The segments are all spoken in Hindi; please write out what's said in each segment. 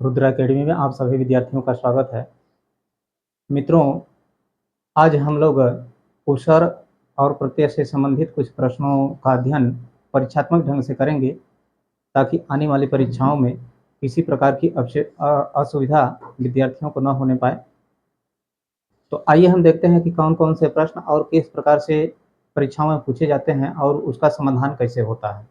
रुद्र एकेडमी में आप सभी विद्यार्थियों का स्वागत है। मित्रों, आज हम लोग उपसर्ग और प्रत्यय से संबंधित कुछ प्रश्नों का अध्ययन परीक्षात्मक ढंग से करेंगे ताकि आने वाली परीक्षाओं में किसी प्रकार की असुविधा विद्यार्थियों को न होने पाए। तो आइए हम देखते हैं कि कौन कौन से प्रश्न और किस प्रकार से परीक्षाओं में पूछे जाते हैं और उसका समाधान कैसे होता है।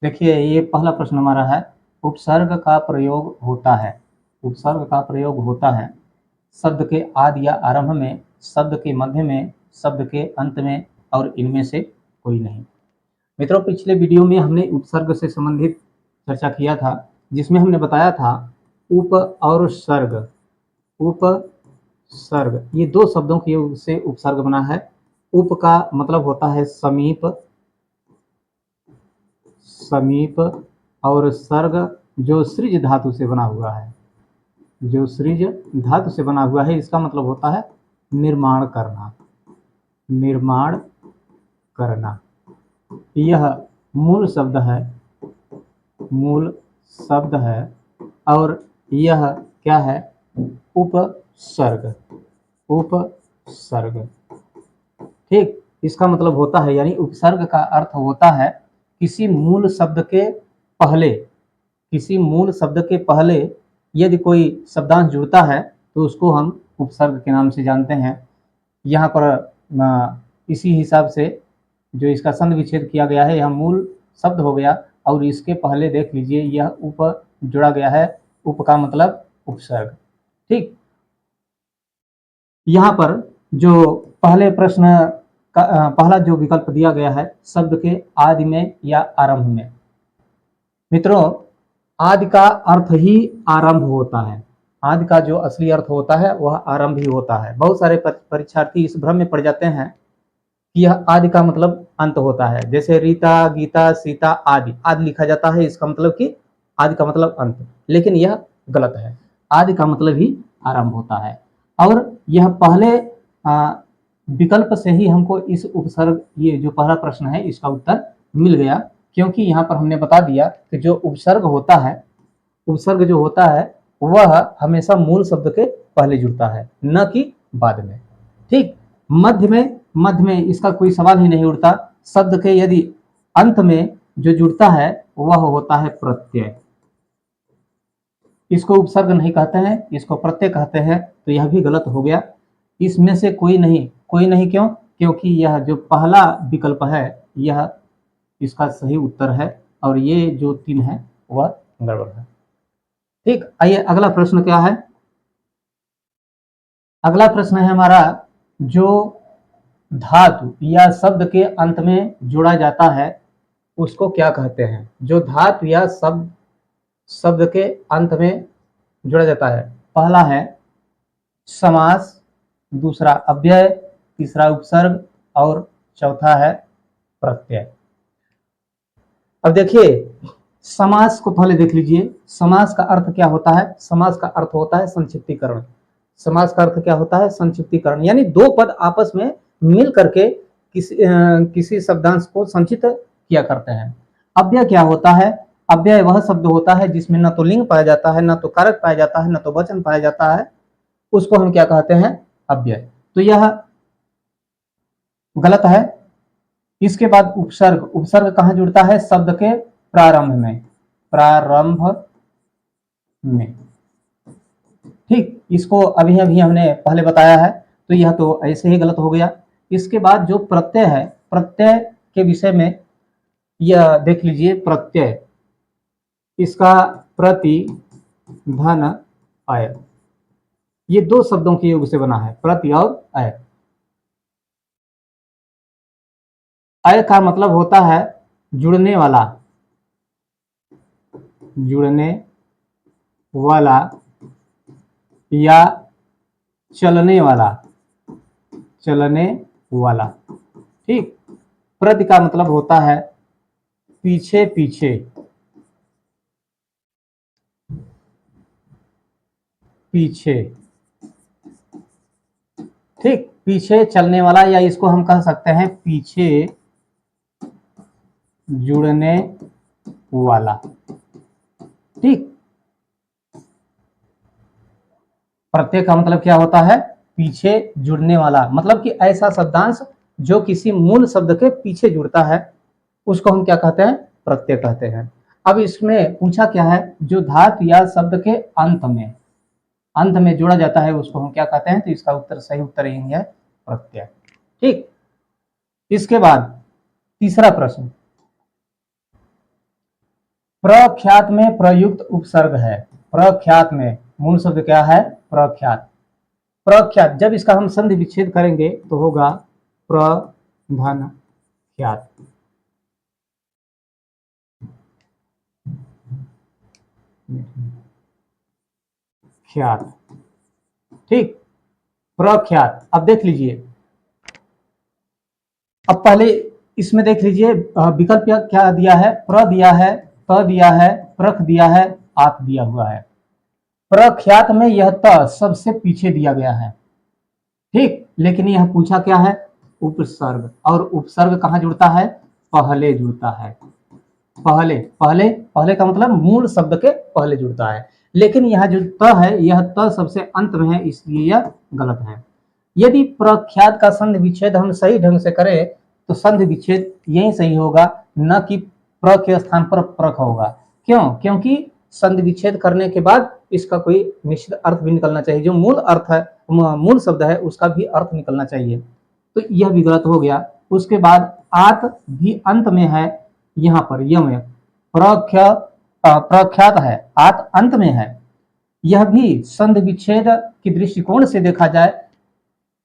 देखिए, ये पहला प्रश्न हमारा है, उपसर्ग का प्रयोग होता है। उपसर्ग का प्रयोग होता है शब्द के आदि या आरंभ में, शब्द के मध्य में, शब्द के अंत में और इनमें से कोई नहीं। मित्रों, पिछले वीडियो में हमने उपसर्ग से संबंधित चर्चा किया था, जिसमें हमने बताया था उप और सर्ग। उपसर्ग ये दो शब्दों के योग से उपसर्ग बना है। उप का मतलब होता है समीप, समीप, और सर्ग जो सृज धातु से बना हुआ है, जो सृज धातु से बना हुआ है, इसका मतलब होता है निर्माण करना, निर्माण करना। यह मूल शब्द है, मूल शब्द है, और यह क्या है, उपसर्ग, उपसर्ग। ठीक, इसका मतलब होता है, यानी उपसर्ग का अर्थ होता है किसी मूल शब्द के पहले, किसी मूल शब्द के पहले यदि कोई शब्दांश जुड़ता है तो उसको हम उपसर्ग के नाम से जानते हैं। यहाँ पर इसी हिसाब से जो इसका संधि विच्छेद किया गया है, यह मूल शब्द हो गया, और इसके पहले देख लीजिए यह उप जुड़ा गया है। उप का मतलब उपसर्ग। ठीक, यहाँ पर जो पहले प्रश्न का पहला जो विकल्प दिया गया है, शब्द के आदि में या आरंभ में। मित्रों, आदि का अर्थ ही आरंभ होता है। आदि का जो असली अर्थ होता है वह आरंभ ही होता है। बहुत सारे परीक्षार्थी इस भ्रम में पड़ जाते हैं कि यह आदि का मतलब अंत होता है। जैसे रीता, गीता, सीता आदि, आदि लिखा जाता है, इसका मतलब कि आदि का मतलब अंत, लेकिन यह गलत है। आदि का मतलब ही आरंभ होता है। और यह पहले विकल्प से ही हमको इस उपसर्ग, ये जो पहला प्रश्न है, इसका उत्तर मिल गया, क्योंकि यहाँ पर हमने बता दिया कि जो उपसर्ग होता है, उपसर्ग जो होता है वह हमेशा मूल शब्द के पहले जुड़ता है, न कि बाद में। ठीक, मध्य में इसका कोई सवाल ही नहीं उठता। शब्द के यदि अंत में जो जुड़ता है वह होता है प्रत्यय। इसको उपसर्ग नहीं कहते हैं, इसको प्रत्यय कहते हैं, तो यह भी गलत हो गया। इसमें से कोई नहीं, कोई नहीं क्यों? क्योंकि यह जो पहला विकल्प है यह इसका सही उत्तर है, और ये जो तीन है वह गड़बड़ है। ठीक, आइए अगला प्रश्न क्या है। अगला प्रश्न है हमारा, जो धातु या शब्द के अंत में जोड़ा जाता है उसको क्या कहते हैं? जो धातु या शब्द के अंत में जोड़ा जाता है, पहला है समास, दूसरा अव्यय, तीसरा उपसर्ग, और चौथा है प्रत्यय। अब देखिए, समास को पहले देख लीजिए। समास का अर्थ क्या होता है? समास का अर्थ होता है संक्षिप्तीकरण। समास का अर्थ क्या होता है? संक्षिप्तीकरण, यानी दो पद आपस में मिल करके किसी शब्दांश को संक्षिप्त किया करते हैं। अव्यय क्या होता है? अव्यय वह शब्द होता है जिसमें न तो लिंग पाया जाता है, न तो कारक पाया जाता है, न तो वचन पाया जाता है, उसको हम क्या कहते हैं? अव्यय। तो यह गलत है। इसके बाद उपसर्ग, उपसर्ग कहाँ जुड़ता है? शब्द के प्रारंभ में, प्रारंभ में। ठीक, इसको अभी अभी हमने पहले बताया है, तो यह तो ऐसे ही गलत हो गया। इसके बाद जो प्रत्यय है, प्रत्यय के विषय में यह देख लीजिए। प्रत्यय, इसका प्रति, धन, अय, ये दो शब्दों के योग से बना है, प्रति और अय। अय का मतलब होता है जुड़ने वाला, जुड़ने वाला या चलने वाला, चलने वाला। ठीक, प्रति का मतलब होता है पीछे पीछे, पीछे। ठीक, पीछे चलने वाला, या इसको हम कह सकते हैं पीछे जुड़ने वाला। ठीक, प्रत्यय का मतलब क्या होता है? पीछे जुड़ने वाला, मतलब कि ऐसा शब्दांश जो किसी मूल शब्द के पीछे जुड़ता है उसको हम क्या कहते हैं? प्रत्यय कहते हैं। अब इसमें पूछा क्या है? जो धातु या शब्द के अंत में जोड़ा जाता है उसको हम क्या कहते हैं? तो इसका उत्तर, सही उत्तर यही है, प्रत्यय। ठीक, इसके बाद तीसरा प्रश्न, प्रख्यात में प्रयुक्त उपसर्ग है। प्रख्यात में मूल शब्द क्या है? प्रख्यात। प्रख्यात, जब इसका हम संधि विच्छेद करेंगे तो होगा प्रधन ख्यात। ख्यात, ठीक, प्रख्यात। अब देख लीजिए, अब पहले इसमें देख लीजिए विकल्प क्या दिया है? प्र दिया है, त दिया है, प्रख दिया है, आत दिया हुआ है। प्रख्यात में यह त सबसे पीछे दिया गया है। ठीक, लेकिन यह पूछा क्या है? उपसर्ग, और उपसर्ग कहां जुड़ता है? पहले जुड़ता है। पहले पहले पहले का मतलब मूल शब्द के पहले जुड़ता है, लेकिन यह जो त है यह त सबसे अंत में है, इसलिए यह गलत है। यदि प्रख्यात का संधि विच्छेद हम सही ढंग से करें तो संधि विच्छेद यही सही होगा, न कि प्र के स्थान पर प्रख होगा। क्यों? क्योंकि संधि विच्छेद करने के बाद इसका कोई निश्चित अर्थ भी निकलना चाहिए, जो मूल अर्थ है, मूल शब्द है, उसका भी अर्थ निकलना चाहिए, तो यह भी गलत हो गया। उसके बाद आत भी अंत में है, यहाँ पर यम है, प्रख्यात है, आत अंत में है, यह भी संधि विच्छेद की दृष्टिकोण से देखा जाए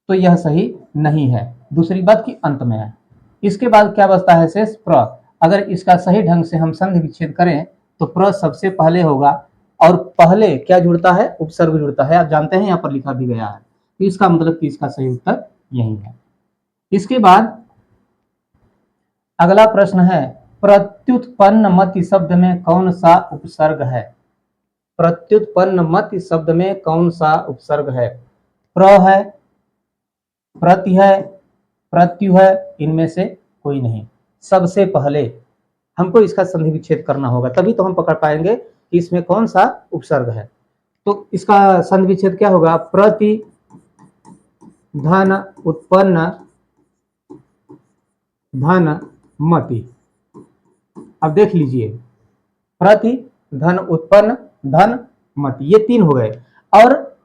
तो यह सही नहीं है। दूसरी बात कि अंत में है। इसके बाद क्या बचता है? शेष प्र। अगर इसका सही ढंग से हम संधि विच्छेद करें तो प्र सबसे पहले होगा, और पहले क्या जुड़ता है? उपसर्ग जुड़ता है। आप जानते हैं, यहाँ पर लिखा भी गया है, तो इसका मतलब कि इसका सही उत्तर यही है। इसके बाद अगला प्रश्न है, प्रत्युत्पन्न मति शब्द में कौन सा उपसर्ग है? प्रत्युत्पन्न मति शब्द में कौन सा उपसर्ग है? प्र है, प्रति है, प्रत्यु है, इनमें से कोई नहीं। सबसे पहले हमको इसका संधि विच्छेद करना होगा, तभी तो हम पकड़ पाएंगे कि इसमें कौन सा उपसर्ग है। तो इसका संधि विच्छेद क्या होगा? प्रति धन उत्पन्न धन मति। अब देख लीजिए, प्रति धन उत्पन्न धन मति, ये तीन हो गए, और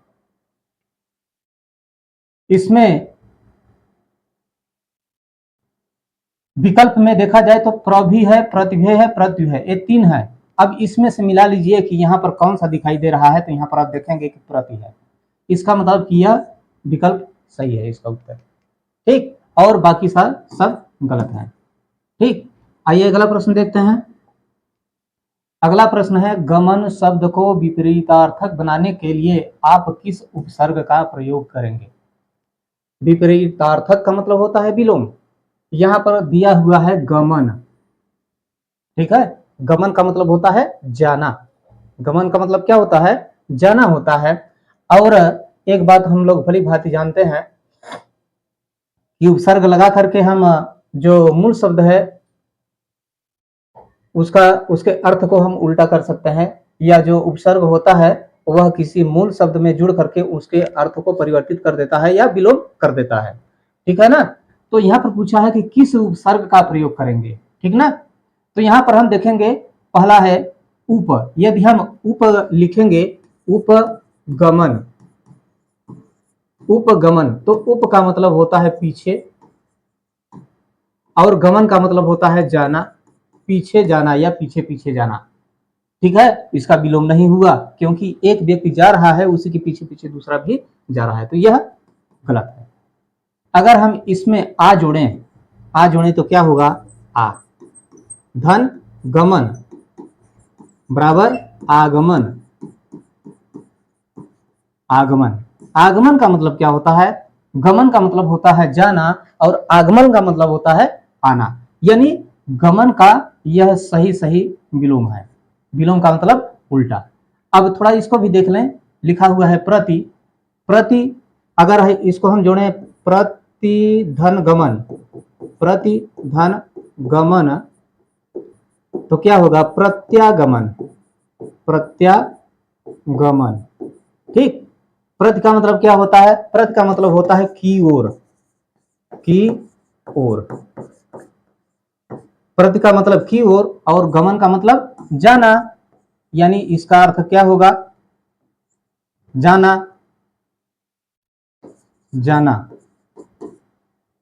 इसमें विकल्प में देखा जाए तो प्रभि है, प्रतिभे है, प्रत्यु है, ये तीन है। अब इसमें से मिला लीजिए कि यहाँ पर कौन सा दिखाई दे रहा है, तो यहाँ पर आप देखेंगे कि प्रति है, इसका मतलब कि यह विकल्प सही है, इसका उत्तर। ठीक, और बाकी सब गलत है। ठीक, आइए अगला प्रश्न देखते हैं। अगला प्रश्न है, गमन शब्द को विपरीतार्थक बनाने के लिए आप किस उपसर्ग का प्रयोग करेंगे? विपरीतार्थक का मतलब होता है विलोम। यहां पर दिया हुआ है गमन, ठीक है, गमन का मतलब होता है जाना। गमन का मतलब क्या होता है? जाना होता है। और एक बात हम लोग भली भांति जानते हैं कि उपसर्ग लगा करके हम जो मूल शब्द है उसके अर्थ को हम उल्टा कर सकते हैं, या जो उपसर्ग होता है वह किसी मूल शब्द में जुड़ करके उसके अर्थ को परिवर्तित कर देता है या विलोम कर देता है। ठीक है ना? तो यहाँ पर पूछा है कि किस उपसर्ग का प्रयोग करेंगे, ठीक ना? तो यहाँ पर हम देखेंगे, पहला है उप। यदि हम उप लिखेंगे, उपगमन, उपगमन, तो उप का मतलब होता है पीछे, और गमन का मतलब होता है जाना, पीछे जाना या पीछे पीछे जाना। ठीक है, इसका विलोम नहीं हुआ, क्योंकि एक व्यक्ति जा रहा है, उसी के पीछे पीछे दूसरा भी जा रहा है, तो यह गलत है। अगर हम इसमें आ जोड़ें तो क्या होगा? आ, धन गमन बराबर आगमन। आगमन, आगमन का मतलब क्या होता है? गमन का मतलब होता है जाना, और आगमन का मतलब होता है आना, यानी गमन का यह सही विलोम है। विलोम का मतलब उल्टा। अब थोड़ा इसको भी देख लें, लिखा हुआ है प्रति। प्रति अगर इसको हम जोड़ें, प्रति धन गमन, प्रति धन गमन तो क्या होगा? प्रत्यागमन। प्रत्यागमन। ठीक। प्रति का मतलब क्या होता है? प्रति का मतलब होता है की ओर। की ओर। प्रति का मतलब की ओर और गमन का मतलब जाना, यानी इसका अर्थ क्या होगा? जाना। जाना।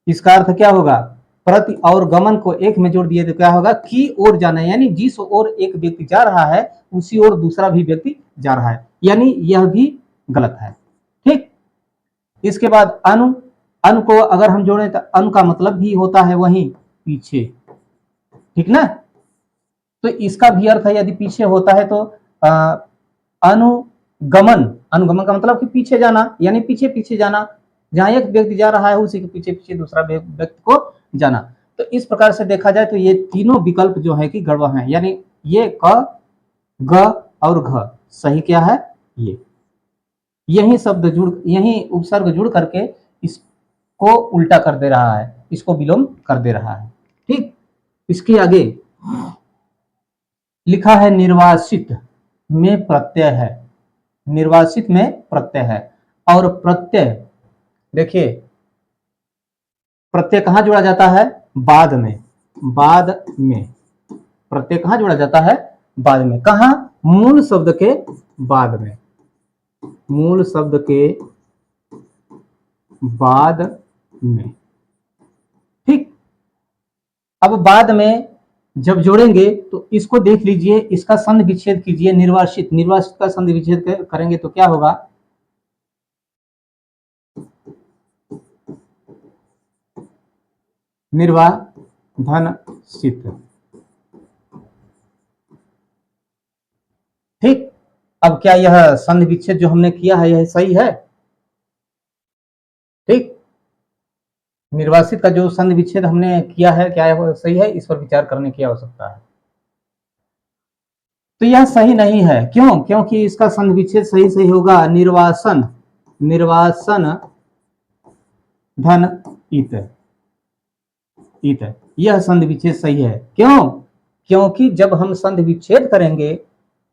इसका अर्थ क्या होगा? प्रति और गमन को एक में जोड़ दिए तो क्या होगा? की ओर जाना, यानी जिस ओर एक व्यक्ति जा रहा है उसी ओर दूसरा भी व्यक्ति जा रहा है, यानी यह भी गलत है। ठीक। इसके बाद अनु। अनु को अगर हम जोड़ें तो अनु का मतलब भी होता है वहीं पीछे। ठीक ना? तो इसका भी अर्थ है यदि पीछे होता है तो अनुगमन। अनुगमन का मतलब कि पीछे जाना, यानी पीछे पीछे जाना, जहां एक व्यक्ति जा रहा है उसी के पीछे पीछे दूसरा व्यक्ति को जाना। तो इस प्रकार से देखा जाए तो ये तीनों विकल्प जो है कि गड़बड़ हैं, यानी ये क, ग और घ सही क्या है? ये यही शब्द जुड़, यही उपसर्ग जुड़ करके इसको उल्टा कर दे रहा है, इसको विलोम कर दे रहा है। ठीक। इसके आगे लिखा है निर्वासित में प्रत्यय है। निर्वासित में प्रत्यय है। और प्रत्यय देखिए, प्रत्यय कहां जोड़ा जाता है? बाद में। बाद में। प्रत्यय कहां जोड़ा जाता है? बाद में। कहां? मूल शब्द के बाद में। मूल शब्द के बाद में। ठीक। अब बाद में जब जोड़ेंगे तो इसको देख लीजिए, इसका संधि विच्छेद कीजिए। निर्वासित, निर्वासित का संधि विच्छेद करेंगे तो क्या होगा? निर्वाधनसित। ठीक। अब क्या यह संधि विच्छेद जो हमने किया है यह सही है? ठीक। निर्वासित का जो संधि विच्छेद हमने किया है क्या यह सही है? इस पर विचार करने की आवश्यकता है। तो यह सही नहीं है। क्यों? क्योंकि इसका संधि विच्छेद सही सही होगा निर्वासन। निर्वासन धन इत। इत, यह संधि विच्छेद सही है। क्यों? क्योंकि जब हम संधि विच्छेद करेंगे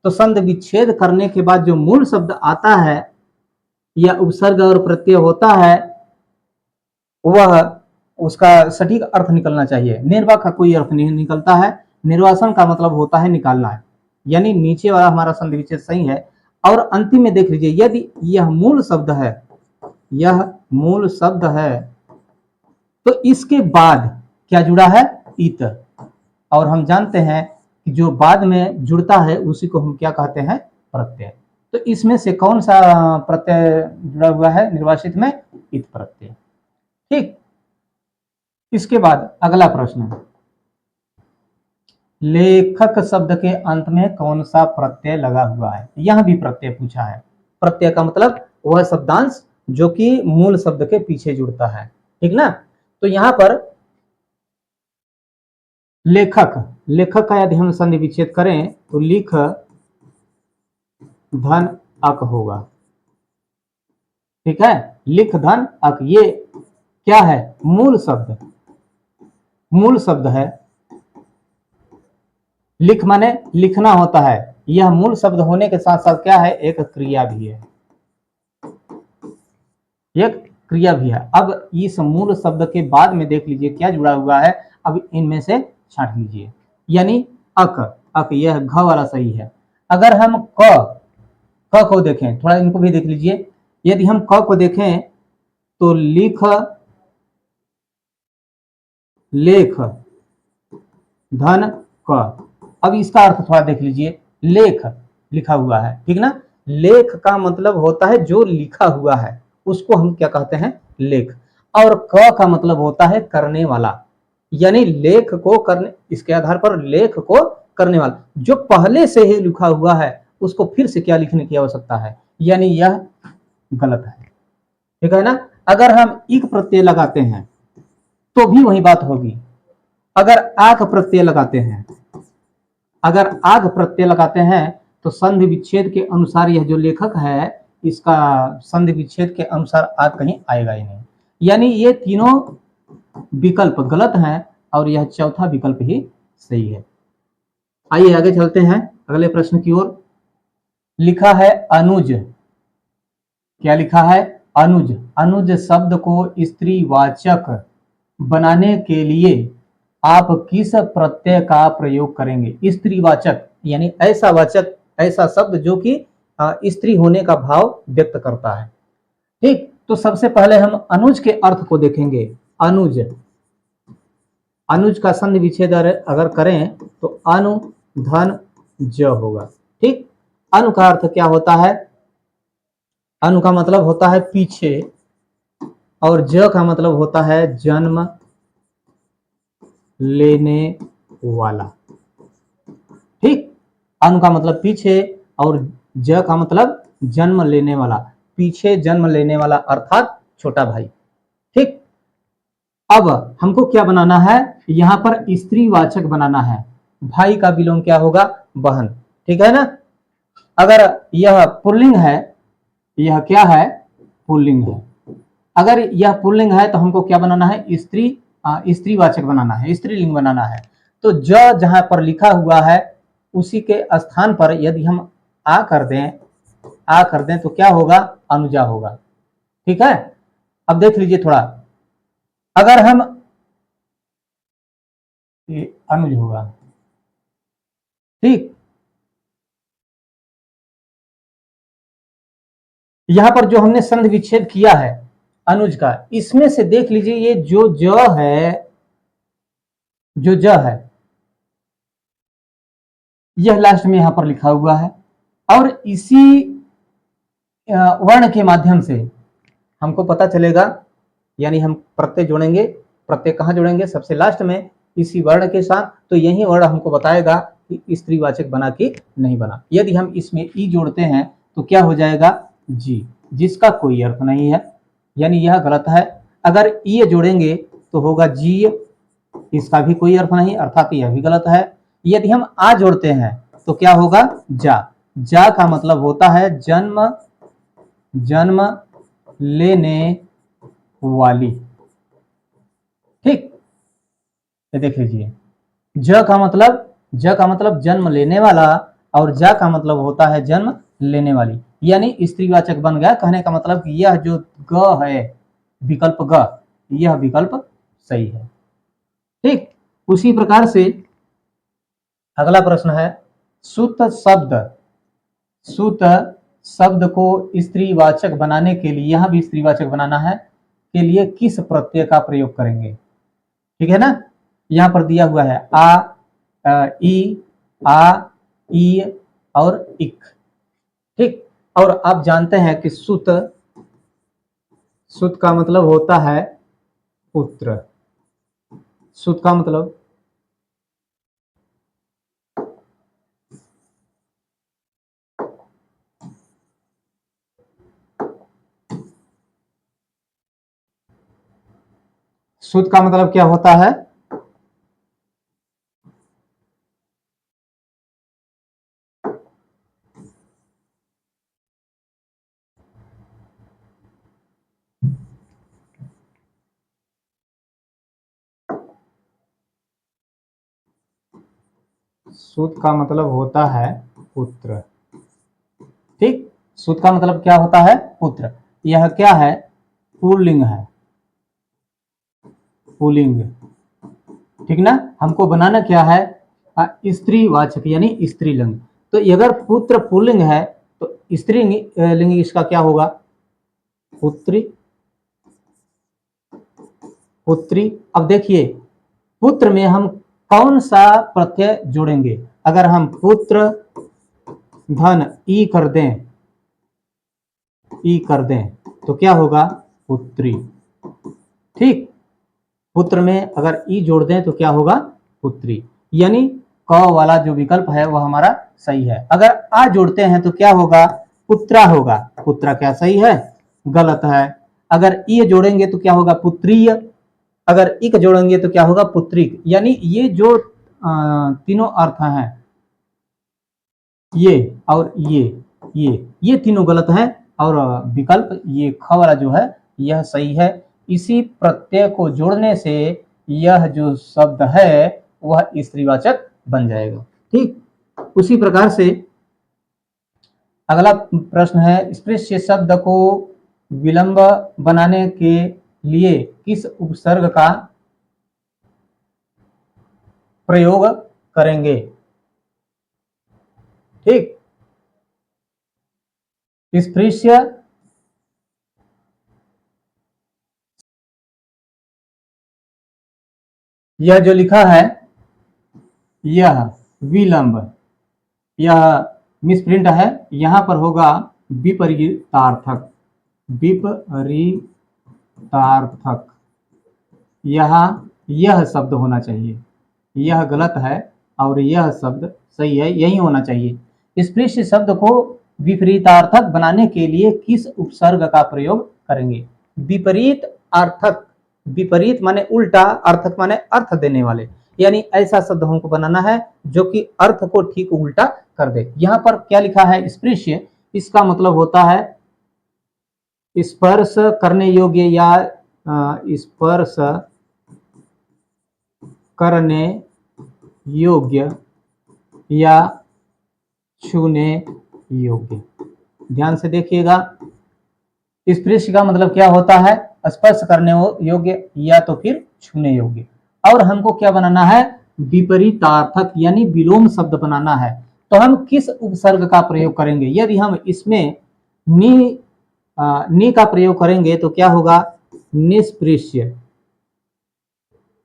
तो संधि विच्छेद करने के बाद जो मूल शब्द आता है या उपसर्ग और प्रत्यय होता है वह उसका सटीक अर्थ निकलना चाहिए। निर्वा का कोई अर्थ नहीं निकलता है। निर्वासन का मतलब होता है निकालना है, यानी नीचे वाला हमारा संधि विच्छेद सही है। और अंतिम में देख लीजिए, यदि यह मूल शब्द है, यह मूल शब्द है तो इसके बाद क्या जुड़ा है? इत। और हम जानते हैं कि जो बाद में जुड़ता है उसी को हम क्या कहते हैं? प्रत्यय। तो इसमें से कौन सा प्रत्यय जुड़ा हुआ है निर्वासित में? इत प्रत्यय। ठीक। इसके बाद अगला प्रश्न, लेखक शब्द के अंत में कौन सा प्रत्यय लगा हुआ है? यहां भी प्रत्यय पूछा है। प्रत्यय का मतलब वह शब्दांश जो कि मूल शब्द के पीछे जुड़ता है। ठीक ना? तो यहां पर लेखक, लेखक का यदि हम संधि विच्छेद करें तो लिख धन अक होगा। ठीक है? लिख धन अक, ये क्या है? मूल शब्द। मूल शब्द है। लिख माने लिखना होता है। यह मूल शब्द होने के साथ साथ क्या है? एक क्रिया भी है। एक क्रिया भी है। अब इस मूल शब्द के बाद में देख लीजिए क्या जुड़ा हुआ है। अब इनमें से छांट लीजिए, यानी अक। अक, यह घ वाला सही है। अगर हम क को देखें, थोड़ा इनको भी देख लीजिए। यदि हम क को देखें तो लिख, लेख, धन क। अब इसका अर्थ थोड़ा देख लीजिए। लेख लिखा हुआ है, ठीक ना? लेख का मतलब होता है जो लिखा हुआ है उसको हम क्या कहते हैं? लेख। और क का मतलब होता है करने वाला, यानी लेख को करने, इसके आधार पर लेख को करने वाला जो पहले से ही लिखा हुआ है उसको फिर से क्या लिखने की आवश्यकता है, यानी यह गलत है। ठीक है ना? अगर हम इक प्रत्यय लगाते हैं तो भी वही बात होगी। अगर आक प्रत्यय लगाते हैं, अगर आग प्रत्यय लगाते हैं तो संधि विच्छेद के अनुसार यह जो लेखक है इसका संधि विच्छेद के अनुसार आग कहीं आएगा ही नहीं, यानी ये तीनों विकल्प गलत हैं और यह चौथा विकल्प ही सही है। आइए आगे चलते हैं अगले प्रश्न की ओर। लिखा है अनुज। क्या लिखा है? अनुज। अनुज शब्द को स्त्रीवाचक बनाने के लिए आप किस प्रत्यय का प्रयोग करेंगे? स्त्रीवाचक यानी ऐसा वाचक, ऐसा शब्द जो कि स्त्री होने का भाव व्यक्त करता है। ठीक, तो सबसे पहले हम अनुज के अर्थ को देखेंगे। अनुज, अनुज का संधि विच्छेद अगर करें तो अनु धन ज होगा। ठीक, अनु का अर्थ क्या होता है? अनु का मतलब होता है पीछे, और ज का मतलब होता है जन्म लेने वाला। ठीक, अनु का मतलब पीछे और ज का मतलब जन्म लेने वाला, पीछे जन्म लेने वाला अर्थात छोटा भाई। ठीक, अब हमको क्या बनाना है? यहां पर स्त्रीवाचक बनाना है। भाई का विलोम क्या होगा? बहन। ठीक है ना? अगर यह पुल्लिंग है, यह क्या है? पुल्लिंग है। अगर यह पुल्लिंग है तो हमको क्या बनाना है? स्त्रीवाचक बनाना है, स्त्रीलिंग बनाना है। तो ज जहां पर लिखा हुआ है उसी के स्थान पर यदि हम आ कर दें तो क्या होगा? अनुजा होगा। ठीक है, अब देख लीजिए थोड़ा, अगर हम अनुज होगा। ठीक, यहां पर जो हमने संधि विच्छेद किया है अनुज का, इसमें से देख लीजिए ये जो ज है, जो ज है यह लास्ट में यहां पर लिखा हुआ है, और इसी वर्ण के माध्यम से हमको पता चलेगा, यानी हम प्रत्यय जोड़ेंगे। प्रत्यय कहां जोड़ेंगे? सबसे लास्ट में, इसी वर्ण के साथ। तो यही वर्ण हमको बताएगा कि स्त्रीवाचक बना कि नहीं बना। यदि हम इसमें ई जोड़ते हैं तो क्या हो जाएगा? जी, जिसका कोई अर्थ नहीं है, यानी यह गलत है। अगर ई जोड़ेंगे तो होगा जी, इसका भी कोई अर्थ नहीं, अर्थात यह भी गलत है। यदि हम आ जोड़ते हैं तो क्या होगा? जा। जा का मतलब होता है जन्म, जन्म लेने वाली। ठीक, ये देख लीजिए, ज का मतलब जन्म लेने वाला, और जा का मतलब होता है जन्म लेने वाली, यानी स्त्रीवाचक बन गया। कहने का मतलब कि यह जो ग है, विकल्प ग, यह विकल्प सही है। ठीक, उसी प्रकार से अगला प्रश्न है, सुत शब्द, सुत शब्द को स्त्रीवाचक बनाने के लिए, यहां भी स्त्रीवाचक बनाना है, के लिए किस प्रत्यय का प्रयोग करेंगे? ठीक है ना? यहां पर दिया हुआ है ई, आ, ई और इक। ठीक, और आप जानते हैं कि सुत, सुत का मतलब होता है पुत्र। सुत का मतलब, सुत का मतलब क्या होता है? सुत का मतलब होता है पुत्र। ठीक, सुत का मतलब क्या होता है? पुत्र। यह क्या है? पुल्लिंग है, पुल्लिंग। ठीक ना? हमको बनाना क्या है? स्त्रीवाचक यानी स्त्रीलिंग। तो अगर पुत्र पुल्लिंग है तो स्त्रीलिंग इसका क्या होगा? पुत्री, पुत्री। अब देखिए, पुत्र में हम कौन सा प्रत्यय जोड़ेंगे? अगर हम पुत्र धन ई कर दें, ई कर दें तो क्या होगा? पुत्री। ठीक, पुत्र में अगर ई जोड़ दें तो क्या होगा? पुत्री। यानी क वाला जो विकल्प है वह हमारा सही है। अगर आ जोड़ते हैं तो क्या होगा? पुत्रा होगा। पुत्रा क्या सही है? गलत है। अगर ई जोड़ेंगे तो क्या होगा? पुत्रीय। अगर इक जोड़ेंगे तो क्या होगा? पुत्रिक। यानी ये जो तीनों अर्थ हैं, ये और ये तीनों गलत हैं, और विकल्प ये ख वाला जो है यह सही है। इसी प्रत्यय को जोड़ने से यह जो शब्द है वह स्त्रीवाचक बन जाएगा। ठीक, उसी प्रकार से अगला प्रश्न है, स्पृश्य शब्द को विलंब बनाने के लिए किस उपसर्ग का प्रयोग करेंगे। ठीक, स्पृश्य यह जो लिखा है यह विलंब, यह मिसप्रिंट है, यहां पर होगा विपरीतार्थक, विपरीतार्थक, यहाँ यह शब्द होना चाहिए, यह गलत है और यह शब्द सही है, यही होना चाहिए। स्पृश्य शब्द को विपरीतार्थक बनाने के लिए किस उपसर्ग का प्रयोग करेंगे। विपरीत अर्थक, विपरीत माने उल्टा, अर्थक माने अर्थ देने वाले, यानी ऐसा शब्द हमको बनाना है जो कि अर्थ को ठीक उल्टा कर दे। यहाँ पर क्या लिखा है, स्पृश्य, इसका मतलब होता है स्पर्श करने योग्य या स्पर्श करने योग्य या छूने योग्य। ध्यान से देखिएगा, स्पृश्य का मतलब क्या होता है, स्पर्श करने योग्य या तो फिर छूने योग्य। और हमको क्या बनाना है, विपरीतार्थक यानी विलोम शब्द बनाना है। तो हम किस उपसर्ग का प्रयोग करेंगे। यदि हम इसमें नि का प्रयोग करेंगे तो क्या होगा, निष्पृश्य,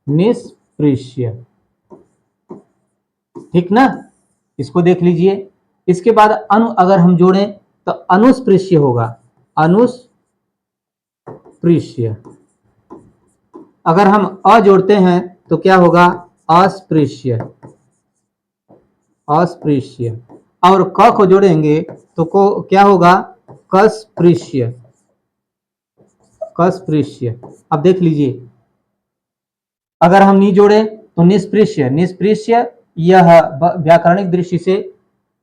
निष्पृश्य, ठीक ना, इसको देख लीजिए। इसके बाद अनु अगर हम जोड़ें तो अनुस्पृश्य होगा, अनुस्पृश्य। अगर हम अ जोड़ते हैं तो क्या होगा, अस्पृश्य, अस्पृश्य। और क को जोड़ेंगे तो क्या होगा, कस्पृश्य, कस्पृश्य। अब देख लीजिए, अगर हम नी जोड़े तो निष्पृश्य, निष्पृश्य यह व्याकरणिक दृष्टि से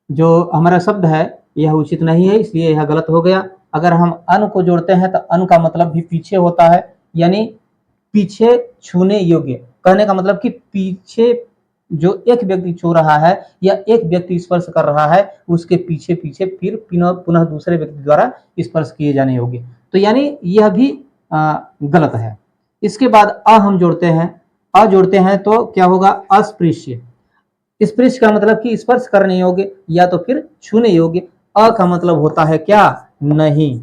जो हमारा शब्द है यह उचित नहीं है, इसलिए यह गलत हो गया। अगर हम अन को जोड़ते हैं तो अन का मतलब भी पीछे होता है, यानी पीछे छूने योग्य। कहने का मतलब कि पीछे जो एक व्यक्ति छू रहा है या एक व्यक्ति स्पर्श कर रहा है, उसके पीछे पीछे फिर पुनः दूसरे व्यक्ति द्वारा स्पर्श किए जाने योग्य। तो यानी यह भी गलत है। इसके बाद अ हम जोड़ते हैं, अ जोड़ते हैं तो क्या होगा, अस्पृश्य। स्पृश्य का मतलब कि स्पर्श करने योग्य या तो फिर छूने योग्य। अ का मतलब होता है क्या, नहीं।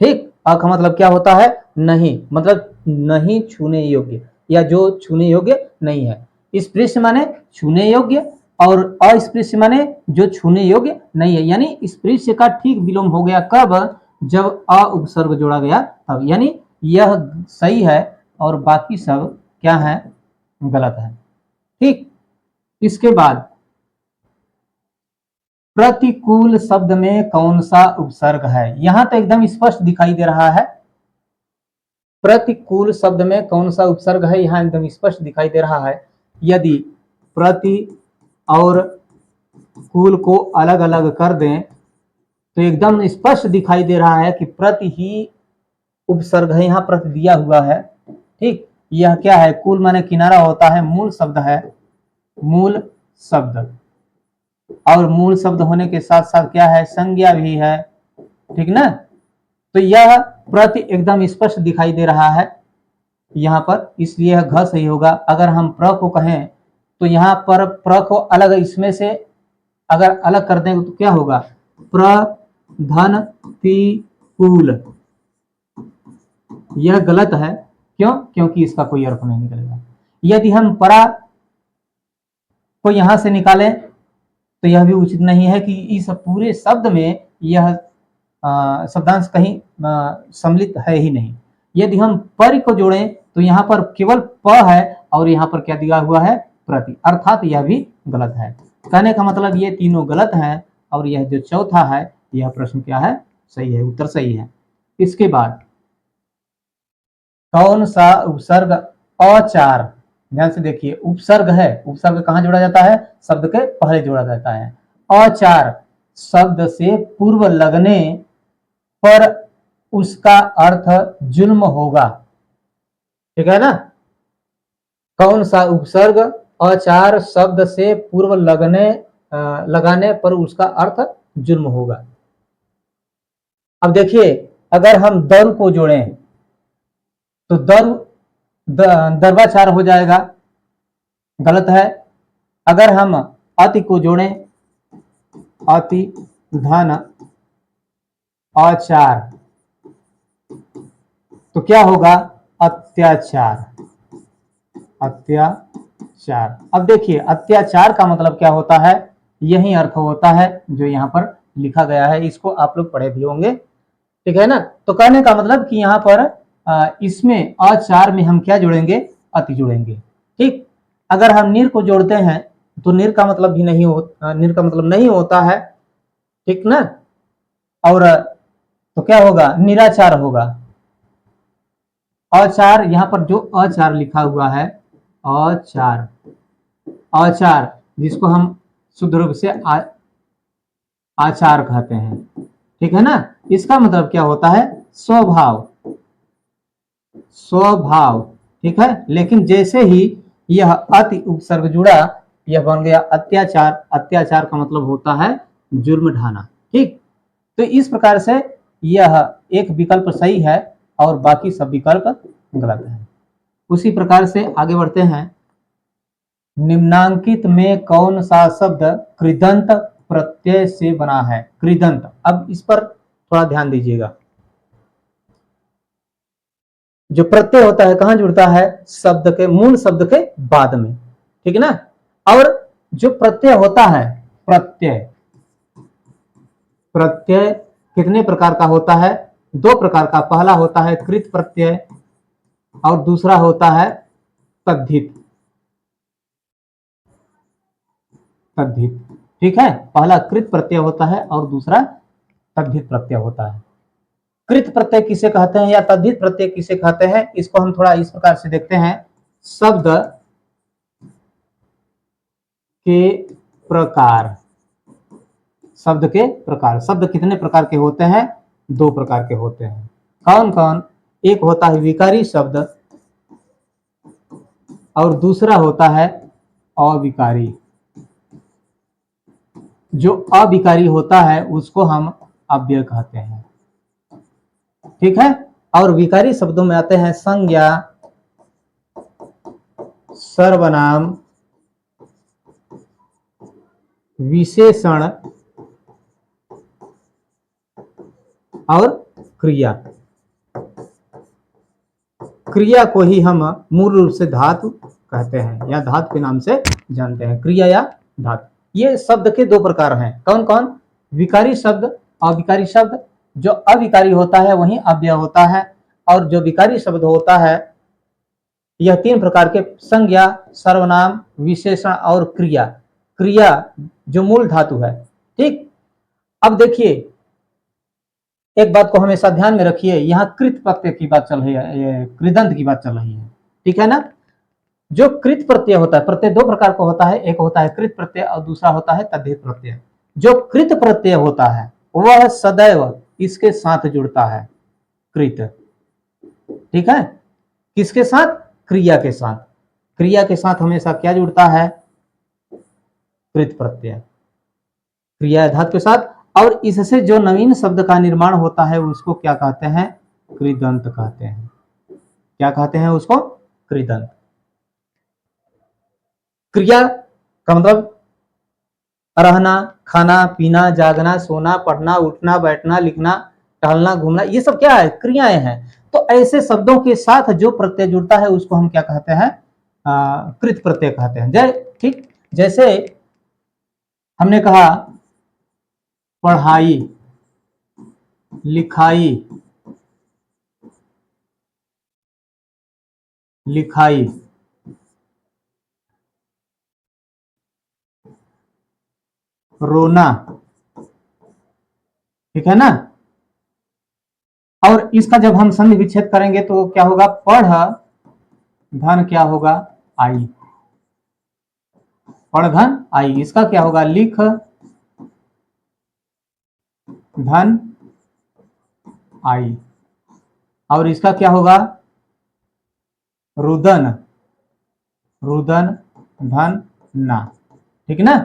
ठीक, अ का मतलब क्या होता है, नहीं, मतलब नहीं छूने योग्य या जो छूने योग्य नहीं है। स्पृश्य माने छूने योग्य और अस्पृश्य माने जो छूने योग्य नहीं है। यानी स्पृश्य का ठीक विलोम हो गया कब, जब अ उपसर्ग जोड़ा गया तब, यानी यह सही है और बाकी सब क्या है, गलत है। ठीक, इसके बाद प्रतिकूल शब्द में कौन सा उपसर्ग है। यहां तो एकदम स्पष्ट दिखाई दे रहा है, प्रतिकूल शब्द में कौन सा उपसर्ग है, यहां एकदम स्पष्ट दिखाई दे रहा है। यदि प्रति और कूल को अलग अलग कर दें तो एकदम स्पष्ट दिखाई दे रहा है कि प्रति ही उपसर्ग है, यहां प्रति दिया हुआ है। ठीक, यह क्या है, कूल माने किनारा होता है, मूल शब्द है, मूल शब्द। और मूल शब्द होने के साथ साथ क्या है, संज्ञा भी है, ठीक ना। तो यह प्रति एकदम स्पष्ट दिखाई दे रहा है यहाँ पर, इसलिए यह घ सही होगा। अगर हम प्र को कहें तो यहाँ पर प्र को अलग इसमें से अगर अलग कर दें तो क्या होगा, प्रधन तिकूल। यह गलत है, क्यों, क्योंकि इसका कोई अर्थ नहीं निकलेगा। यदि हम परा को यहां से निकालें तो यह भी उचित नहीं है कि इस पूरे शब्द में यह शब्दांश कहीं सम्मिलित है ही नहीं। यदि हम पर को जोड़ें तो यहाँ पर केवल प है और यहाँ पर क्या दिया हुआ है, प्रति, अर्थात यह भी गलत है। कहने का मतलब ये तीनों गलत हैं और यह जो चौथा है यह प्रश्न क्या है, सही है, उत्तर सही है। इसके बाद कौन सा उपसर्ग अचार, ध्यान से देखिए, उपसर्ग है, उपसर्ग कहां जोड़ा जाता है, शब्द के पहले जोड़ा जाता है। अचार शब्द से पूर्व लगने पर उसका अर्थ जुल्म होगा, ठीक है ना। कौन सा उपसर्ग अचार शब्द से पूर्व लगाने पर उसका अर्थ जुर्म होगा। अब देखिए, अगर हम दर को जोड़ें तो दरवाचार हो जाएगा, गलत है। अगर हम अति को जोड़ें, अति धन आचार, तो क्या होगा? अत्याचार। अत्याचार। अब देखिए, अत्याचार का मतलब क्या होता है? यही अर्थ होता है जो यहाँ पर लिखा गया है, इसको आप लोग पढ़े भी होंगे, ठीक है ना। तो कहने का मतलब कि यहाँ पर इसमें आचार में हम क्या जोड़ेंगे? अति जोड़ेंगे, ठीक। अगर हम निर को जोड़ते हैं तो निर का मतलब भी नहीं निर का मतलब नहीं होता है, ठीक ना। और तो क्या होगा? निराचार होगा। आचार, यहाँ पर जो आचार लिखा हुआ है, आचार, आचार जिसको हम शुद्ध रूप से आचार कहते हैं, ठीक है ना। इसका मतलब क्या होता है? स्वभाव, स्वभाव, ठीक है। लेकिन जैसे ही यह अति उपसर्ग जुड़ा, यह बन गया अत्याचार। अत्याचार का मतलब होता है जुर्म ढाना, ठीक। तो इस प्रकार से यह एक विकल्प सही है और बाकी सब विकल्प गलत है। उसी प्रकार से आगे बढ़ते हैं। निम्नांकित में कौन सा शब्द कृदंत प्रत्यय से बना है? कृदंत, अब इस पर थोड़ा ध्यान दीजिएगा। जो प्रत्यय होता है कहां जुड़ता है? शब्द के, मूल शब्द के बाद में, ठीक है ना। और जो प्रत्यय होता है, प्रत्यय, प्रत्यय कितने प्रकार का होता है? दो प्रकार का। पहला होता है कृत प्रत्यय और दूसरा होता है तद्धित। तद्धित, ठीक है। पहला कृत प्रत्यय होता है और दूसरा तद्धित प्रत्यय होता है। कृत प्रत्यय किसे कहते हैं या तद्धित प्रत्यय किसे कहते हैं, इसको हम थोड़ा इस प्रकार से देखते हैं। शब्द के प्रकार, शब्द के प्रकार। शब्द कितने प्रकार के होते हैं? दो प्रकार के होते हैं। कौन कौन? एक होता है विकारी शब्द और दूसरा होता है अविकारी। जो अविकारी होता है उसको हम अव्यय कहते हैं, ठीक है। और विकारी शब्दों में आते हैं संज्ञा, सर्वनाम, विशेषण और क्रिया। क्रिया को ही हम मूल रूप से धातु कहते हैं या धातु के नाम से जानते हैं, क्रिया या धातु। ये शब्द के दो प्रकार हैं। कौन कौन? विकारी शब्द, अविकारी शब्द। जो अविकारी होता है वही अव्यय होता है, और जो विकारी शब्द होता है यह तीन प्रकार के, संज्ञा, सर्वनाम, विशेषण और क्रिया। क्रिया जो मूल धातु है, ठीक। अब देखिए, एक बात को हमेशा ध्यान में रखिए, यहाँ कृत प्रत्यय की बात चल रही है, कृदंत की बात चल रही है, ठीक है ना। जो कृत प्रत्यय होता है, प्रत्यय दो प्रकार का होता है, एक होता है कृत प्रत्यय और दूसरा होता है तद्धित प्रत्यय। जो कृत प्रत्यय होता है वह सदैव इसके साथ जुड़ता है, कृत, ठीक है। किसके साथ? क्रिया के साथ। क्रिया के साथ हमेशा क्या जुड़ता है? कृत प्रत्यय, क्रिया धातु के साथ। और इससे जो नवीन शब्द का निर्माण होता है उसको क्या कहते हैं? कृदंत कहते हैं। क्या कहते हैं उसको? कृदंत। क्रिया का मतलब रहना, खाना, पीना, जागना, सोना, पढ़ना, उठना, बैठना, लिखना, टहलना, घूमना, ये सब क्या है? क्रियाएं हैं। तो ऐसे शब्दों के साथ जो प्रत्यय जुड़ता है उसको हम क्या कहते हैं? कृत प्रत्यय कहते हैं। ठीक, जैसे हमने कहा पढ़ाई, लिखाई, लिखाई, रोना, ठीक है ना। और इसका जब हम संधि विच्छेद करेंगे तो क्या होगा? पढ़ धन क्या होगा? आई। पढ़ धन आई। इसका क्या होगा? लिख धन आई। और इसका क्या होगा? रुदन, रुदन धन ना, ठीक ना।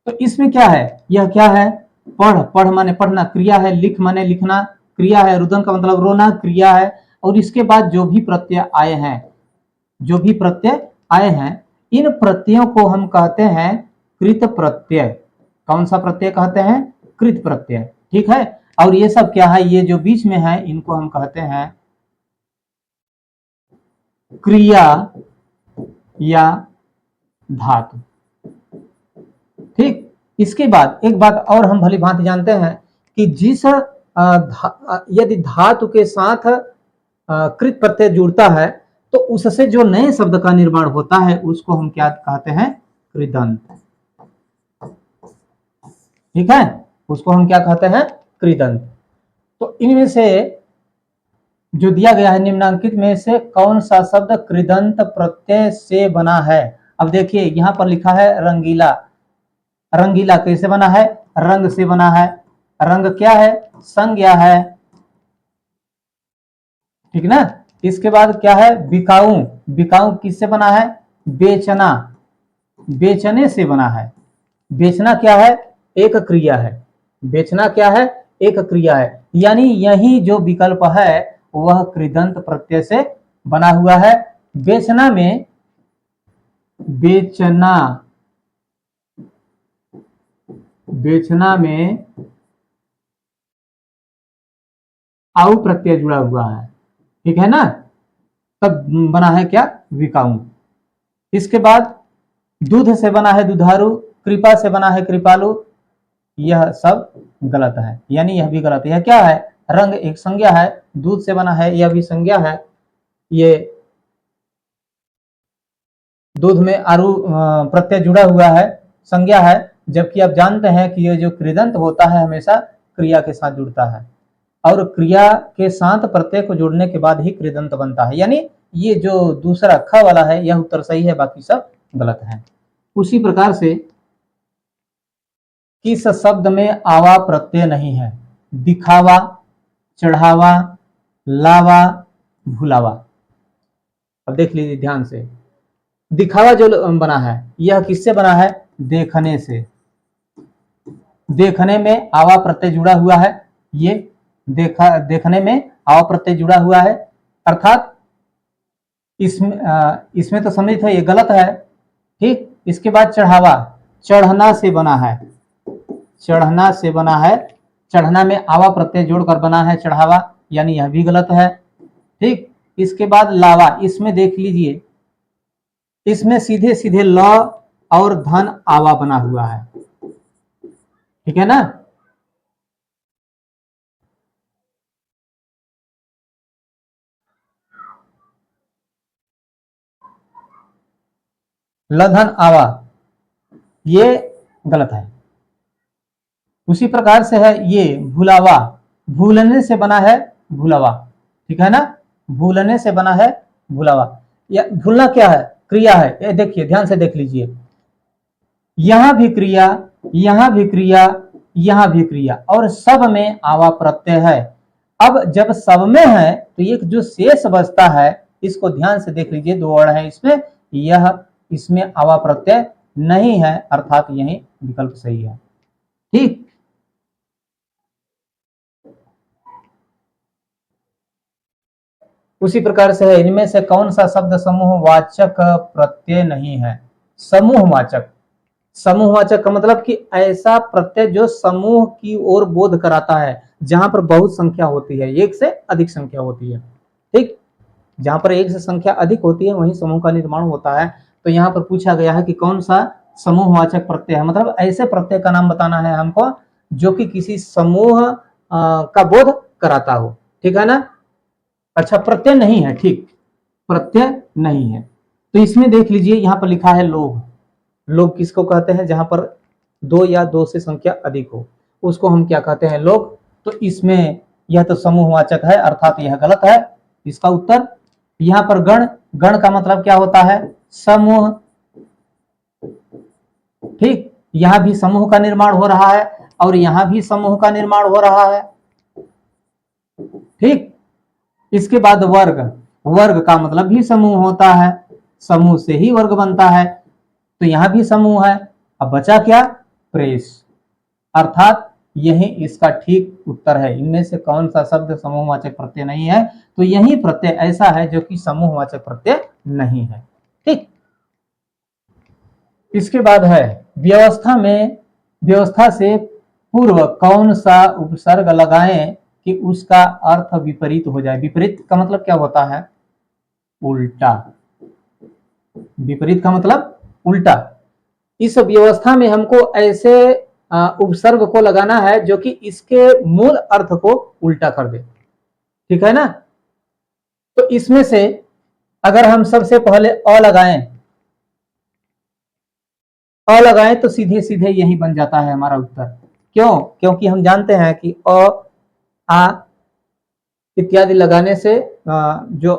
तो इसमें क्या है, यह क्या है, पढ़, पढ़ माने पढ़ना क्रिया है, लिख माने लिखना क्रिया है, रुदन का मतलब रोना क्रिया है, और इसके बाद जो भी प्रत्यय आए हैं, जो भी प्रत्यय आए हैं, इन प्रत्ययों को हम कहते हैं कृत प्रत्यय। कौन सा प्रत्यय कहते हैं, कृत प्रत्यय, ठीक है। और ये सब क्या है, ये जो बीच में है इनको हम कहते हैं क्रिया या धातु, ठीक। इसके बाद एक बात और हम भली भांति जानते हैं कि जिस यदि धातु के साथ कृत प्रत्यय जुड़ता है तो उससे जो नए शब्द का निर्माण होता है उसको हम क्या कहते हैं, कृदंत, ठीक है, उसको हम क्या कहते हैं, कृदंत। तो इनमें से जो दिया गया है निम्नांकित में से कौन सा शब्द कृदंत प्रत्यय से बना है। अब देखिए यहां पर लिखा है रंगीला, रंगीला कैसे बना है, रंग से बना है, रंग क्या है, संज्ञा है, ठीक ना। इसके बाद क्या है, बिकाऊ, बिकाऊ किससे बना है, बेचना, बेचने से बना है, बेचना क्या है, एक क्रिया है, बेचना क्या है, एक क्रिया है, यानी यही जो विकल्प है वह कृदंत प्रत्यय से बना हुआ है। बेचना में, बेचना, बेचना में आउ प्रत्यय जुड़ा हुआ है, ठीक है ना, तब बना है क्या, विकाऊ। इसके बाद दूध से बना है दुधारू, कृपा से बना है कृपालु, यह सब गलत है, यानी यह भी गलत है। यह क्या है, रंग एक संज्ञा है, दूध से बना है यह भी संज्ञा है, ये दूध में आरु प्रत्यय जुड़ा हुआ है, संज्ञा है, जबकि आप जानते हैं कि ये जो कृदंत होता है हमेशा क्रिया के साथ जुड़ता है, और क्रिया के साथ प्रत्यय को जोड़ने के बाद ही कृदंत बनता है, यानी ये जो दूसरा ख वाला है यह उत्तर सही है, बाकी सब गलत है। उसी प्रकार से किस शब्द में आवा प्रत्यय नहीं है, दिखावा, चढ़ावा, लावा, भुलावा। अब देख लीजिए ध्यान से, दिखावा जो बना है यह किससे बना है, देखने से, देखने में आवा प्रत्यय जुड़ा हुआ है, ये देखा, देखने में आवा प्रत्यय जुड़ा हुआ है, अर्थात इसमें तो समझित है ये गलत है, ठीक। इसके बाद चढ़ावा, चढ़ना से बना है, चढ़ना से बना है, चढ़ना में आवा प्रत्यय जोड़कर बना है चढ़ावा, यानी यह भी गलत है, ठीक। इसके बाद लावा, इसमें देख लीजिए, इसमें सीधे सीधे ल और धन आवा बना हुआ है, ठीक है ना। लधन आवा, ये गलत है। उसी प्रकार से है ये भुलावा, भूलने से बना है भुलावा, ठीक है ना, भूलने से बना है भुलावा। या भूलना क्या है, क्रिया है, ये देखिए ध्यान से देख लीजिए, यहां भी क्रिया, यहां भी क्रिया, यहां भी क्रिया, और सब में आवा प्रत्यय है। अब जब सब में है तो ये जो शेष बचता है इसको ध्यान से देख लीजिए, दो वर्ड है इसमें, यह इसमें आवा प्रत्यय नहीं है, अर्थात यही विकल्प सही है, ठीक। उसी प्रकार से है, इनमें से कौन सा शब्द समूहवाचक प्रत्यय नहीं है, समूहवाचक, समूहवाचक का मतलब कि ऐसा प्रत्यय जो समूह की ओर बोध कराता है, जहां पर बहुत संख्या होती है, एक से अधिक संख्या होती है, ठीक। जहां पर एक से संख्या अधिक होती है वहीं समूह का निर्माण होता है। तो यहाँ पर पूछा गया है कि कौन सा समूहवाचक प्रत्यय है, मतलब ऐसे प्रत्यय का नाम बताना है हमको जो कि किसी समूह का बोध कराता हो, ठीक है ना। अच्छा प्रत्यय नहीं है, ठीक, प्रत्यय नहीं है। तो इसमें देख लीजिए यहाँ पर लिखा है लोभ, लोभ किसको कहते हैं, जहां पर दो या दो से संख्या अधिक हो उसको हम क्या कहते हैं, लोभ। तो इसमें यह तो समूहवाचक है, अर्थात यह गलत है, इसका उत्तर। यहाँ पर गण, गण का मतलब क्या होता है, समूह, ठीक। यहां भी समूह का निर्माण हो रहा है और यहां भी समूह का निर्माण हो रहा है, ठीक। इसके बाद वर्ग, वर्ग का मतलब भी समूह होता है, समूह से ही वर्ग बनता है। तो यहां भी समूह है। अब बचा क्या? प्रेस, अर्थात यही इसका ठीक उत्तर है। इनमें से कौन सा शब्द समूहवाचक प्रत्यय नहीं है? तो यही प्रत्यय ऐसा है जो कि समूहवाचक प्रत्यय नहीं है। ठीक, इसके बाद है व्यवस्था में, व्यवस्था से पूर्व कौन सा उपसर्ग लगाएं कि उसका अर्थ विपरीत हो जाए। विपरीत का मतलब क्या होता है? उल्टा। विपरीत का मतलब उल्टा। इस व्यवस्था में हमको ऐसे उपसर्ग को लगाना है जो कि इसके मूल अर्थ को उल्टा कर दे। ठीक है ना? तो इसमें से अगर हम सबसे पहले अ लगाएं तो सीधे सीधे यही बन जाता है हमारा उत्तर। क्यों? क्योंकि हम जानते हैं कि अ, आ इत्यादि लगाने से जो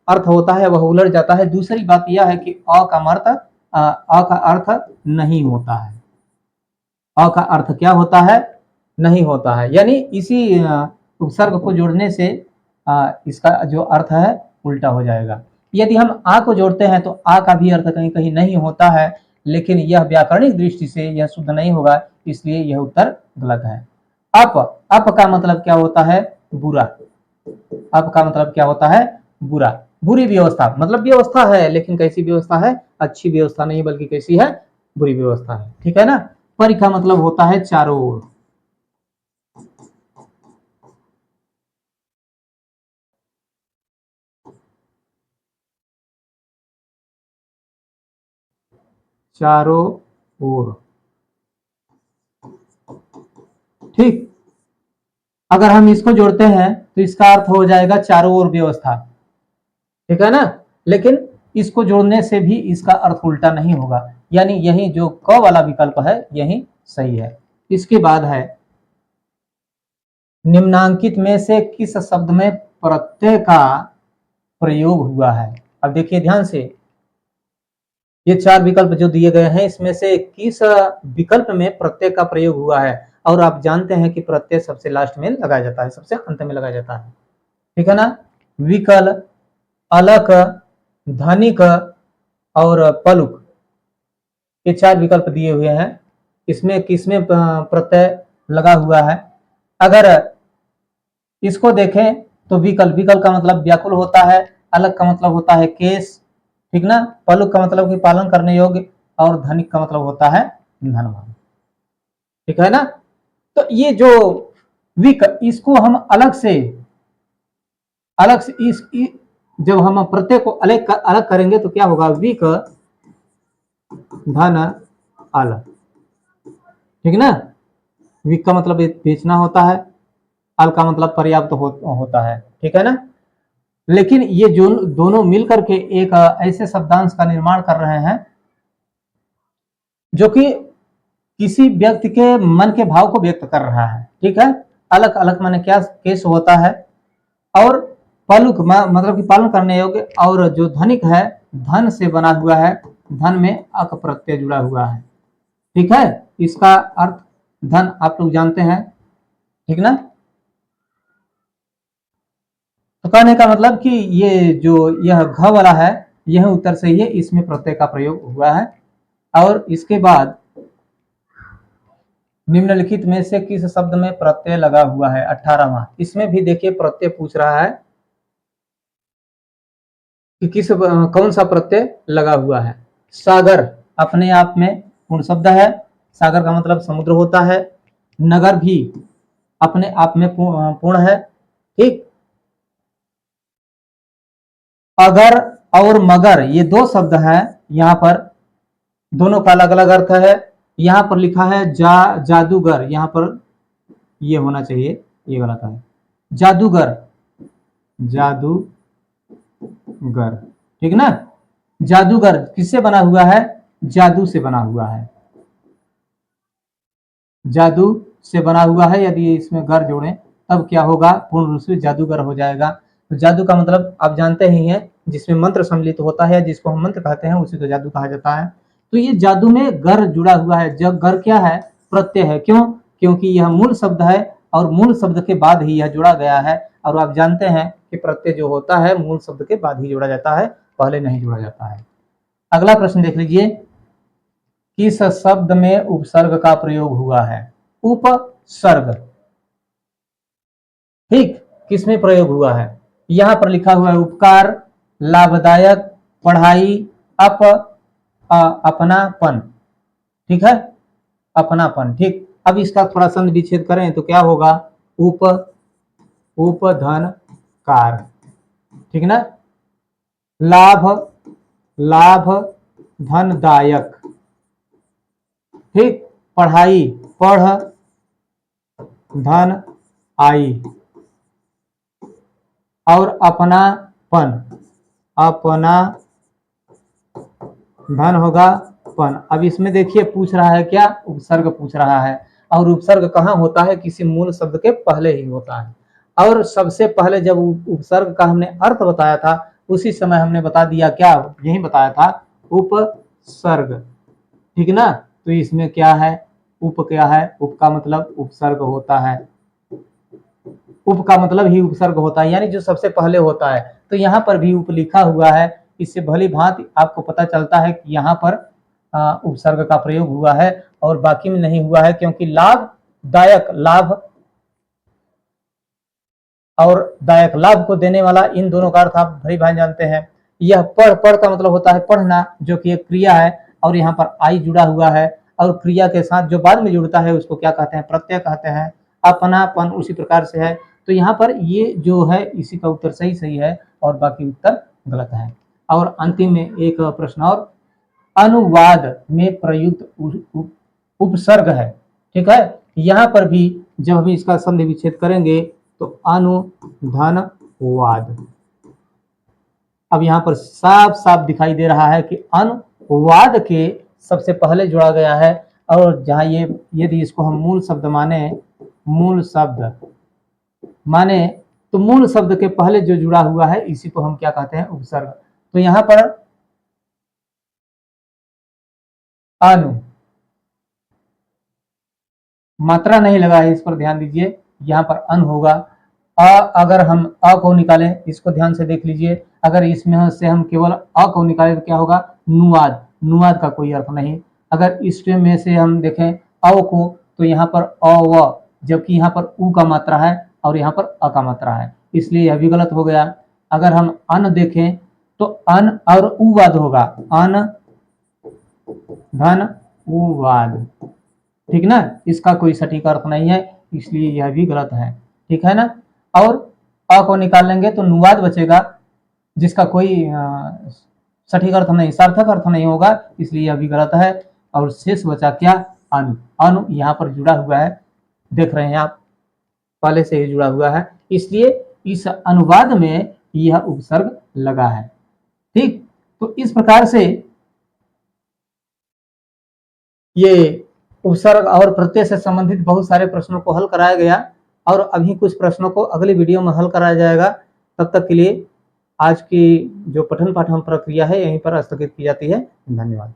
अर्थ होता है वह उलट जाता है। दूसरी बात यह है कि अ का अर्थ नहीं होता है। अ का अर्थ क्या होता है? नहीं होता है। यानी इसी उपसर्ग को जोड़ने से इसका जो अर्थ है उल्टा हो जाएगा। यदि हम आ को जोड़ते हैं तो आ का भी अर्थ कहीं कहीं नहीं होता है, लेकिन यह व्याकरणिक दृष्टि से यह शुद्ध नहीं होगा, इसलिए यह उत्तर गलत है। अप का मतलब क्या होता है? बुरा। अप का मतलब क्या होता है? बुरा। बुरी व्यवस्था मतलब व्यवस्था है, लेकिन कैसी व्यवस्था है? अच्छी व्यवस्था नहीं, बल्कि कैसी है? बुरी व्यवस्था है। ठीक है ना? परि का मतलब होता है चारों ओर। चारों ओर। ठीक, अगर हम इसको जोड़ते हैं तो इसका अर्थ हो जाएगा चारों ओर व्यवस्था। ठीक है ना? लेकिन इसको जोड़ने से भी इसका अर्थ उल्टा नहीं होगा। यानी यही जो क वाला विकल्प है यही सही है। इसके बाद है निम्नांकित में से किस शब्द में प्रत्यय का प्रयोग हुआ है। अब देखिए ध्यान से, ये चार विकल्प जो दिए गए हैं इसमें से किस विकल्प में प्रत्यय का प्रयोग हुआ है। और आप जानते हैं कि प्रत्यय सबसे लास्ट में लगाया जाता है, सबसे अंत में लगाया जाता है। ठीक है ना? विकल, अलक, धनिक और पलुक, ये चार विकल्प दिए हुए हैं। इसमें किसमें प्रत्यय लगा हुआ है? अगर इसको देखें तो विकल, विकल का मतलब व्याकुल होता है, अलग का मतलब होता है केस, ठीक ना? पलुक का मतलब कि पालन करने योग्य, और धनिक का मतलब होता है धनवान। ठीक है ना? तो ये जो विक, इसको हम अलग से जब हम प्रत्यय को अलग करेंगे तो क्या होगा? विक धन अल। ठीक ना? विक का मतलब बेचना होता है, अल का मतलब पर्याप्त होता है। ठीक है ना? लेकिन ये जो दोनों मिलकर के एक ऐसे शब्दांश का निर्माण कर रहे हैं जो कि किसी व्यक्ति के मन के भाव को व्यक्त कर रहा है। ठीक है? अलग अलग माने क्या? केस होता है। और पलुक मतलब कि पालन करने योग्य, और जो धनिक है धन से बना हुआ है, धन में अक प्रत्यय जुड़ा हुआ है। ठीक है? इसका अर्थ धन आप लोग जानते हैं। ठीक ना? तो कहने का मतलब कि ये जो यह घ वाला है यह उत्तर सही है, इसमें प्रत्यय का प्रयोग हुआ है। और इसके बाद निम्नलिखित में से किस शब्द में प्रत्यय लगा हुआ है? 18वां। इसमें भी देखिए प्रत्यय पूछ रहा है कि कौन सा प्रत्यय लगा हुआ है। सागर अपने आप में पूर्ण शब्द है। सागर का मतलब समुद्र होता है। नगर भी अपने आप में पूर्ण है। ठीक, अगर और मगर ये दो शब्द हैं, यहाँ पर दोनों का अलग अलग अर्थ है। यहाँ पर लिखा है जादूगर, यहाँ पर ये होना चाहिए, ये गलत है। जादूगर, जादूगर। ठीक ना? जादूगर किससे बना हुआ है? जादू से बना हुआ है। जादू से बना हुआ है। यदि इसमें गर जोड़ें तब क्या होगा? पूर्ण रूप से जादूगर हो जाएगा। तो जादू का मतलब आप जानते ही हैं, जिसमें मंत्र सम्मिलित होता है, जिसको हम मंत्र कहते हैं, उसी को जादू कहा जाता है। तो ये जादू में गर जुड़ा हुआ है। जब गर क्या है? प्रत्यय है। क्यों? क्योंकि यह मूल शब्द है और मूल शब्द के बाद ही यह जुड़ा गया है। और आप जानते हैं कि प्रत्यय जो होता है मूल शब्द के बाद ही जोड़ा जाता है, पहले नहीं जोड़ा जाता है। अगला प्रश्न देख लीजिए। किस शब्द में उपसर्ग का प्रयोग हुआ है? उपसर्ग, ठीक, किसमें प्रयोग हुआ है? यहां पर लिखा हुआ है उपकार, लाभदायक, पढ़ाई, अपनापन, ठीक है, अपनापन, ठीक। अब इसका थोड़ा संधि विच्छेद करें तो क्या होगा? उपधनकार, ठीक ना। लाभ, लाभ धनदायक, ठीक। पढ़ाई, पढ़ धन आई, और अपनापन, अपना धन होगा पन। अब इसमें देखिए पूछ रहा है क्या? उपसर्ग पूछ रहा है, और उपसर्ग कहाँ होता है? किसी मूल शब्द के पहले ही होता है। और सबसे पहले जब उपसर्ग का हमने अर्थ बताया था, उसी समय हमने बता दिया क्या? यही बताया था, उपसर्ग, ठीक ना। तो इसमें क्या है? उप क्या है? उप का मतलब उपसर्ग होता है, उप का मतलब ही उपसर्ग होता है, यानी जो सबसे पहले होता है। तो यहाँ पर भी उप लिखा हुआ है, इससे भली भांति आपको पता चलता है कि यहाँ पर उपसर्ग का प्रयोग हुआ है और बाकी में नहीं हुआ है, क्योंकि लाभदायक, लाभ और दायक, लाभ को देने वाला, इन दोनों का अर्थ आप भली भांति जानते हैं। यह पढ़, पढ़ का मतलब होता है पढ़ना, जो कि एक क्रिया है, और यहाँ पर आई जुड़ा हुआ है, और क्रिया के साथ जो बाद में जुड़ता है उसको क्या कहते हैं? प्रत्यय कहते हैं। अपनापन उसी प्रकार से है। तो यहाँ पर ये जो है, इसी का उत्तर सही सही है और बाकी उत्तर गलत है। और अंतिम में एक प्रश्न और, अनुवाद में प्रयुक्त उपसर्ग है, ठीक है। यहाँ पर भी जब हम इसका संधि विच्छेद करेंगे तो अनुधनवाद। अब यहाँ पर साफ साफ दिखाई दे रहा है कि अनुवाद के सबसे पहले जोड़ा गया है, और जहाँ ये, यदि इसको हम मूल शब्द माने, मूल शब्द माने, तो मूल शब्द के पहले जो जुड़ा हुआ है इसी को हम क्या कहते हैं? उपसर्ग। तो यहाँ पर अनु, मात्रा नहीं लगा है, इस पर ध्यान दीजिए, यहाँ पर अन होगा। अगर हम अ को निकालें, इसको ध्यान से देख लीजिए, अगर इसमें से हम केवल अ को निकालें तो क्या होगा? नुआद, नुआद का कोई अर्थ नहीं। अगर इसमें से हम देखें अ को, तो यहाँ पर अ व, जबकि यहाँ पर उ का मात्रा है और यहाँ पर अ का मात्रा है, इसलिए यह भी गलत हो गया। अगर हम अन देखें तो अन और उवाद होगा, अन धन उवाद, ठीक ना। इसका कोई सटीक अर्थ नहीं है, इसलिए यह भी गलत है, ठीक है ना। और अ को निकाल लेंगे तो नुवाद बचेगा, जिसका कोई सटीक अर्थ नहीं, सार्थक अर्थ नहीं होगा, इसलिए यह भी गलत है। और शेष बचा क्या? अनु, अनु यहाँ पर जुड़ा हुआ है, देख रहे हैं आप, पहले से ही जुड़ा हुआ है, इसलिए इस अनुवाद में यह उपसर्ग लगा है, ठीक। तो इस प्रकार से ये उपसर्ग और प्रत्यय से संबंधित बहुत सारे प्रश्नों को हल कराया गया, और अभी कुछ प्रश्नों को अगली वीडियो में हल कराया जाएगा। तब तक के लिए आज की जो पठन पाठन प्रक्रिया है यहीं पर स्थगित की जाती है। धन्यवाद।